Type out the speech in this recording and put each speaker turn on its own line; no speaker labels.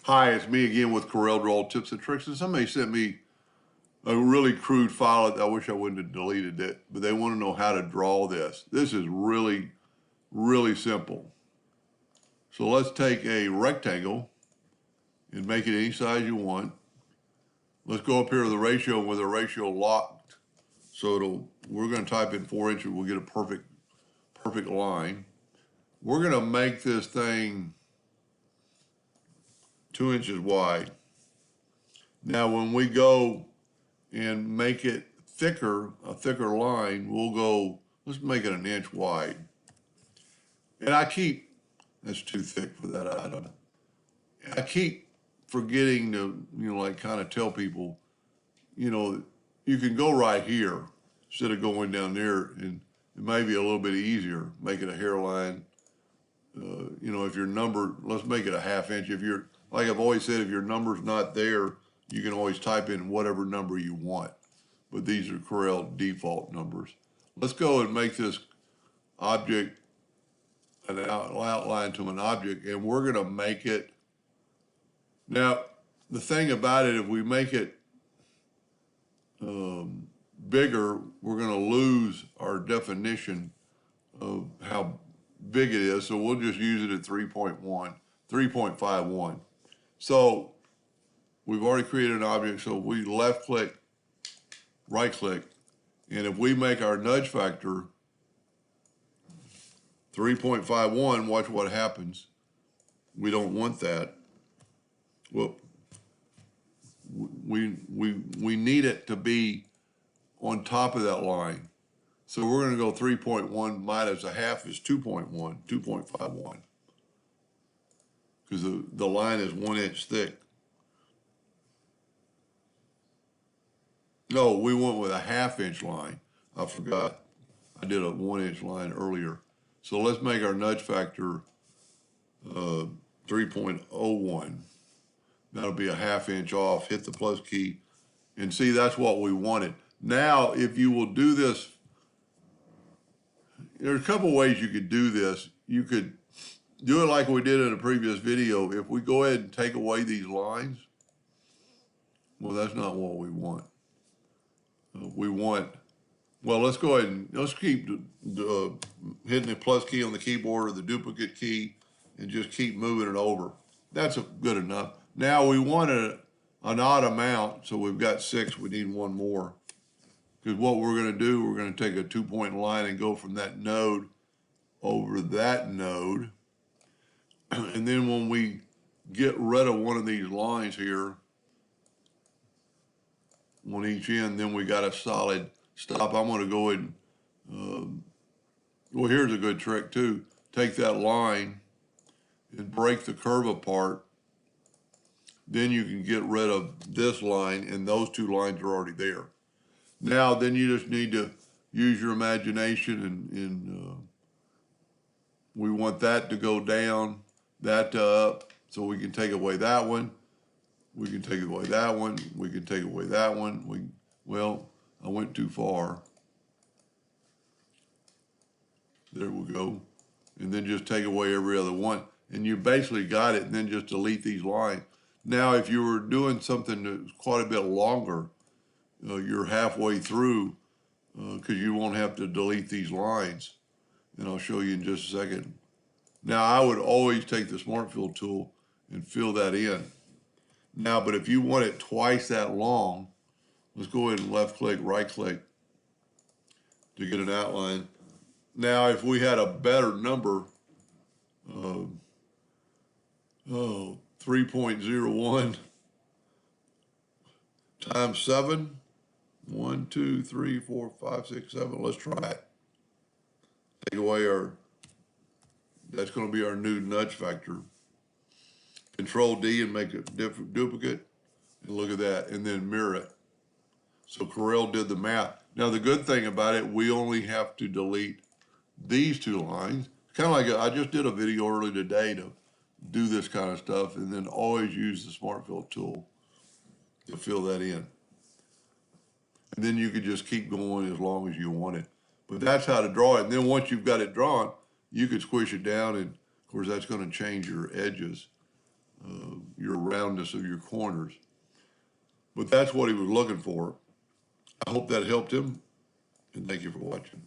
Hi, it's me again with Corel Draw Tips and Tricks, and somebody sent me a really crude file that I wish I wouldn't have deleted it, but they want to know how to draw this. This is really, really simple. So let's take a rectangle and make it any size you want. Let's go up here to the ratio with the ratio locked. So we're going to type in 4 inches, we'll get a perfect line. We're going to make this thing 2 inches wide. Now when we go and make it thicker, a thicker line, we'll go, let's make it 1 inch wide. And that's too thick for that item. I keep forgetting to, like kind of tell people, you can go right here instead of going down there, and it may be a little bit easier, make it a hairline. If your number, let's make it a 1/2 inch. If you're, like I've always said, if your number's not there, you can always type in whatever number you want. But these are Corel default numbers. Let's go and make this object an outline to an object, and we're going to make it. Now, the thing about it, if we make it bigger, we're going to lose our definition of how big it is. So we'll just use it at 3.51. So we've already created an object. So we left click, right click, and if we make our nudge factor 3.51, watch what happens. We don't want that. Well, we need it to be on top of that line. So we're going to go 3.1 minus 1/2 is 2.51, because the line is 1 inch thick. No, we went with a 1/2 inch line. I forgot. I did a 1 inch line earlier. So let's make our nudge factor 3.01. That'll be a 1/2 inch off. Hit the plus key, and see, that's what we wanted. Now, if you will do this, there's a couple ways you could do this. You could do it like we did in a previous video. If we go ahead and take away these lines, well, that's not what we want. Well, let's go ahead and let's keep hitting the plus key on the keyboard or the duplicate key and just keep moving it over. That's good enough. Now we want an odd amount, so we've got 6, we need one more. Because what we're going to do, we're going to take a 2-point line and go from that node over that node. And then when we get rid of one of these lines here, on each end, then we got a solid stop. I'm going to go ahead and, well, here's a good trick too. Take that line and break the curve apart. Then you can get rid of this line, and those 2 lines are already there. Now, then you just need to use your imagination, and we want that to go down, that to up, so we can take away that one. We can take away that one. We can take away that one. Well, I went too far. There we go. And then just take away every other one. And you basically got it, and then just delete these lines. Now, if you were doing something that's quite a bit longer, you're halfway through, because you won't have to delete these lines. And I'll show you in just a second. Now, I would always take the Smart Fill tool and fill that in. Now, but if you want it twice that long, let's go ahead and left click, right click to get an outline. Now, if we had a better number, 3.01 times 7, 1, 2, 3, 4, 5, 6, 7. Let's try it. Take away that's going to be our new nudge factor. Control D and make a different duplicate, and look at that, and then mirror it. So Corel did the math. Now the good thing about it, we only have to delete these 2 lines. Kind of like I just did a video earlier today to do this kind of stuff, and then always use the Smart Fill tool to fill that in. And then you could just keep going as long as you want it. But that's how to draw it. And then once you've got it drawn, you could squish it down, and of course that's going to change your edges. your roundness of your corners. But that's what he was looking for. I hope that helped him, and thank you for watching.